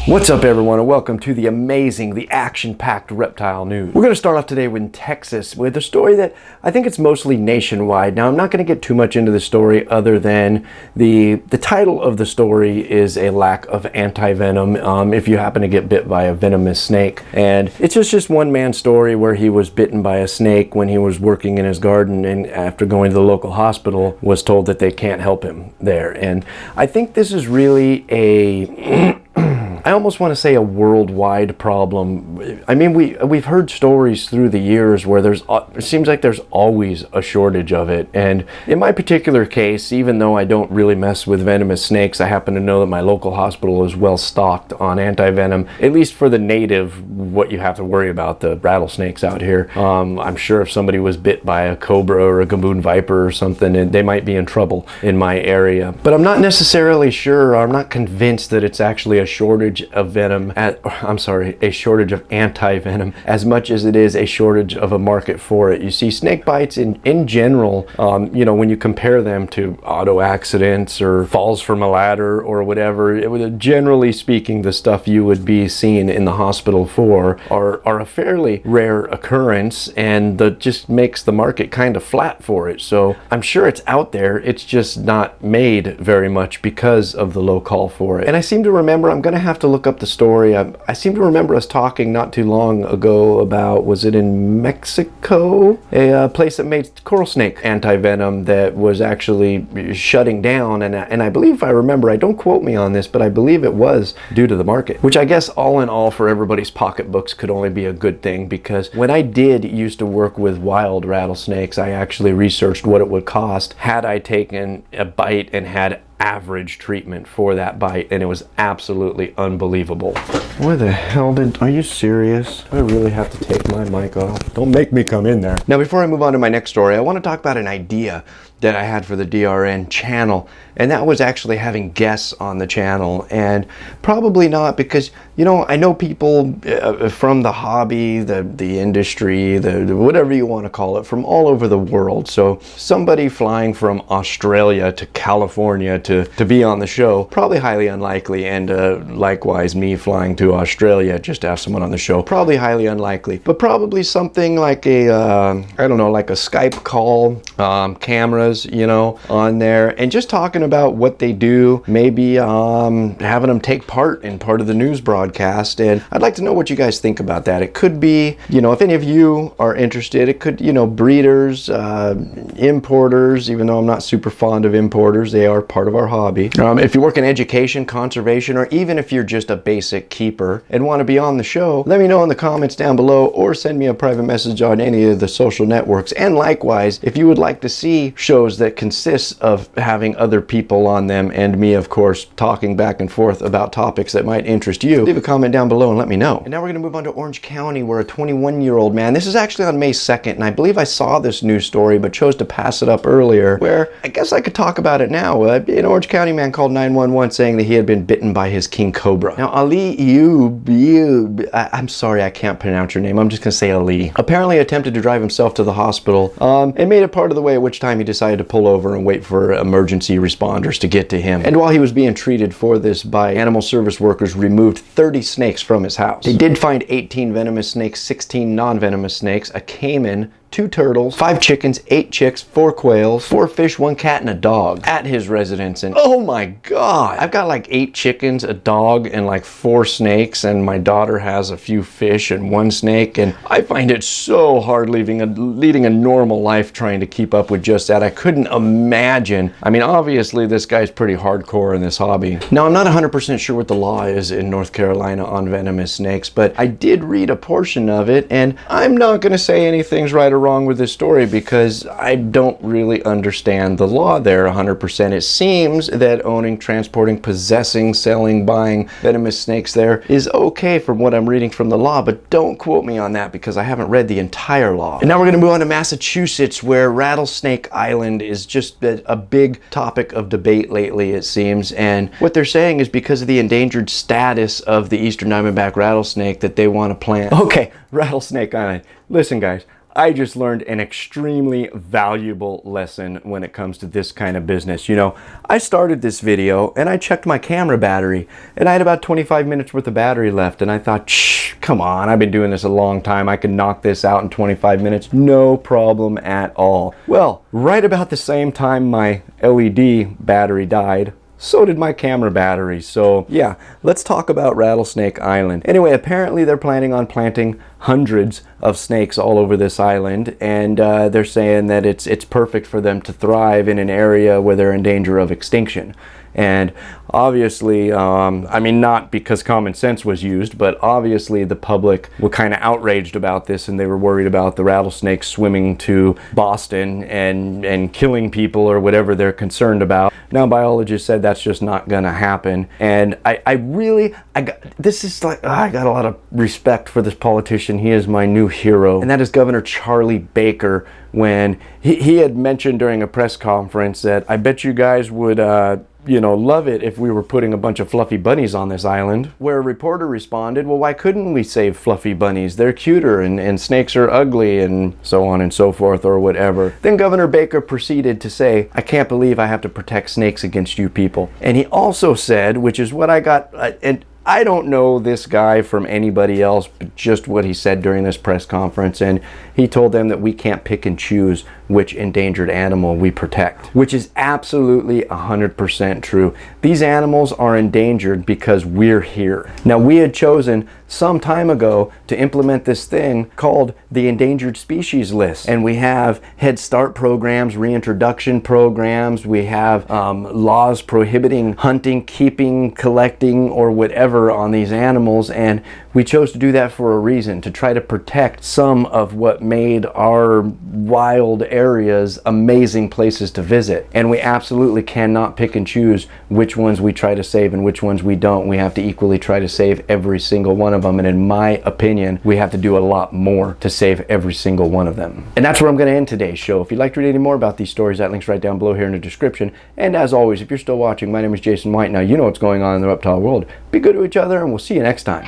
What's up everyone, and welcome to the amazing, the action-packed reptile news. We're going to start off today in Texas with a story that I think it's mostly nationwide. Now I'm not going to get too much into the story other than the title of the story is a lack of anti-venom if you happen to get bit by a venomous snake. And it's just one man's story where he was bitten by a snake when he was working in his garden, and after going to the local hospital was told that they can't help him there. And I think this is really a I almost want to say a worldwide problem. I mean, we've heard stories through the years where it seems like there's always a shortage of it. And in my particular case, even though I don't really mess with venomous snakes, I happen to know that my local hospital is well stocked on anti-venom, at least for the native, what you have to worry about, the rattlesnakes out here. I'm sure if somebody was bit by a cobra or a gaboon viper or something, they might be in trouble in my area. But I'm not necessarily sure, I'm not convinced that it's actually a shortage of venom, a shortage of anti-venom, as much as it is a shortage of a market for it. You see, snake bites in general, you know, when you compare them to auto accidents or falls from a ladder or whatever, generally speaking, the stuff you would be seen in the hospital for are a fairly rare occurrence, and that just makes the market kind of flat for it. So I'm sure it's out there, it's just not made very much because of the low call for it. And I seem to remember, I'm going to have to look up the story. I seem to remember us talking not too long ago about, was it in Mexico? A place that made coral snake anti-venom that was actually shutting down, and I believe, if I remember, don't quote me on this, but I believe it was due to the market, which I guess all in all for everybody's pocketbooks could only be a good thing, because when I did used to work with wild rattlesnakes, I actually researched what it would cost had I taken a bite and had average treatment for that bite, and it was absolutely unbelievable. Why the hell are you serious? Do I really have to take my mic off? Don't make me come in there. Now, before I move on to my next story, I want to talk about an idea that I had for the DRN channel, and that was actually having guests on the channel. And probably not, because, you know, I know people from the hobby, the industry, the whatever you want to call it, from all over the world. So somebody flying from Australia to California to be on the show, probably highly unlikely. And likewise, me flying to Australia just to have someone on the show, probably highly unlikely. But probably something like a I don't know, like a Skype call, cameras, you know, on there, and just talking about what they do, maybe having them take part in part of the news broadcast. And I'd like to know what you guys think about that. It could be, you know, if any of you are interested, it could, you know, breeders, importers, even though I'm not super fond of importers, they are part of our hobby. If you work in education, conservation, or even if you're just a basic keeper and want to be on the show, let me know in the comments down below, or send me a private message on any of the social networks. And likewise, if you would like to see shows that consists of having other people on them, and me, of course, talking back and forth about topics that might interest you, leave a comment down below and let me know. And now we're going to move on to Orange County, where a 21-year-old man, this is actually on May 2nd, and I believe I saw this news story but chose to pass it up earlier, where I guess I could talk about it now. An Orange County man called 911 saying that he had been bitten by his king cobra. Now, Ali I'm sorry, I can't pronounce your name, I'm just going to say Ali, apparently attempted to drive himself to the hospital and made it part of the way, at which time he decided to pull over and wait for emergency responders to get to him. And while he was being treated for this by animal service workers, removed 30 snakes from his house. They did find 18 venomous snakes, 16 non-venomous snakes, a caiman, 2 turtles, 5 chickens, 8 chicks, 4 quails, 4 fish, 1 cat, and a dog at his residence. And oh my god, I've got like 8 chickens, a dog, and like 4 snakes, and my daughter has a few fish and 1 snake, and I find it so hard leading a normal life trying to keep up with just that. I couldn't imagine. I mean, obviously this guy's pretty hardcore in this hobby. Now, I'm not 100% sure what the law is in North Carolina on venomous snakes, but I did read a portion of it, and I'm not going to say anything's right or wrong with this story because I don't really understand the law there 100%. It seems that owning, transporting, possessing, selling, buying venomous snakes there is okay from what I'm reading from the law, but don't quote me on that because I haven't read the entire law. And now we're going to move on to Massachusetts, where Rattlesnake Island is just a big topic of debate lately, it seems. And what they're saying is because of the endangered status of the eastern diamondback rattlesnake that they want to plant. Okay, Rattlesnake Island. Listen, guys, I just learned an extremely valuable lesson when it comes to this kind of business. You know, I started this video and I checked my camera battery and I had about 25 minutes worth of battery left, and I thought, shh, come on, I've been doing this a long time. I can knock this out in 25 minutes. No problem at all. Well, right about the same time my LED battery died, so did my camera battery. So yeah, let's talk about Rattlesnake Island. Anyway, apparently they're planning on planting hundreds of snakes all over this island, and they're saying that it's perfect for them to thrive in an area where they're in danger of extinction. And obviously, I mean, not because common sense was used, but obviously the public were kind of outraged about this, and they were worried about the rattlesnakes swimming to Boston and killing people or whatever they're concerned about. Now, biologists said that's just not gonna happen. And I got a lot of respect for this politician. He is my new hero, and that is Governor Charlie Baker. When he had mentioned during a press conference that I bet you guys would you know, love it if we were putting a bunch of fluffy bunnies on this island. Where a reporter responded, well, why couldn't we save fluffy bunnies? They're cuter, and snakes are ugly, and so on and so forth, or whatever. Then Governor Baker proceeded to say, I can't believe I have to protect snakes against you people. And he also said, which is what I got, and I don't know this guy from anybody else, but just what he said during this press conference, and he told them that we can't pick and choose which endangered animal we protect, which is absolutely 100% true. These animals are endangered because we're here. Now, we had chosen some time ago to implement this thing called the Endangered Species List, and we have Head Start programs, reintroduction programs, we have laws prohibiting hunting, keeping, collecting, or whatever on these animals, and we chose to do that for a reason, to try to protect some of what made our wild areas amazing places to visit. And we absolutely cannot pick and choose which ones we try to save and which ones we don't. We have to equally try to save every single one of them, and in my opinion, we have to do a lot more to save every single one of them. And that's where I'm going to end today's show. If you'd like to read any more about these stories, that link's right down below here in the description. And as always, if you're still watching, my name is Jason White. Now you know what's going on in the reptile world. Be good to each other, and we'll see you next time.